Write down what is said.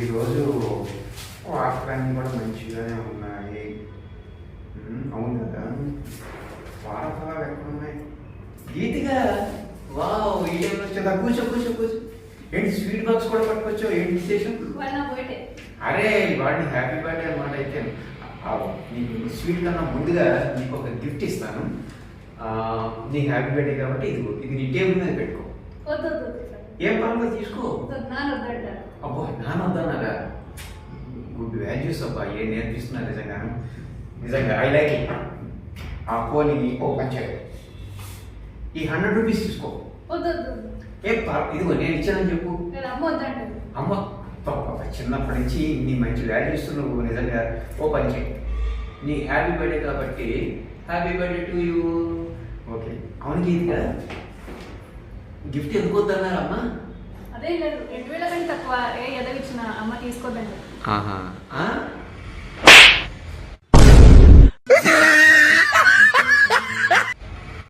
ఈరోజు వార్తలన్నీ కూడా మంచిగానే ఉన్నాయి. అవును కదా, వార్తలు ఎక్కడ ఉన్నాయి? గీతిగా వావ్, ఈ టైంలో వచ్చేదా? కూర్చో కూర్చో కూర్చో. ఏంటి స్వీట్ బాక్స్ కూడా పట్టుకొచ్చావు? ఏంటి విశేషం? అరే వాడిని హ్యాపీ బర్త్డే అన్నమాట. అయితే నీకు స్వీట్ కన్నా ముందుగా నీకు ఒక గిఫ్ట్ ఇస్తాను. నీ హ్యాపీ బర్త్డే కాబట్టి ఇది నీ టేబుల్ మీద పెట్టుకో. ఏం పర్లేదు, తీసుకో. అబ్బా, నాన్న వద్దన్నారా? గుడ్ వాల్యూస్ అబ్బా, ఏం నేర్పిస్తున్నారు నిజంగా. నిజంగా ఐ లైక్ ఇట్. ఆ ఫోన్ ఓ పంచాయి. ఈ 100 రూపీస్ తీసుకో. ఇదిగో నేను ఇచ్చానని చెప్పు. అమ్మ చిన్నప్పటి నుంచి నీ మంచి వాల్యూస్ నువ్వు నిజంగా ఓ పంచాయి. నీ హ్యాపీ బర్త్డే కాబట్టి happy birthday to you. Okay, అవును గీతిగా, గిఫ్ట్ ఎందుకు వద్దన్నారు అమ్మా? అదే లేదు, 2000 కంటే తక్కువ ఏ ఎదవిచ్చిన అమ్మ తీసుకోదండి.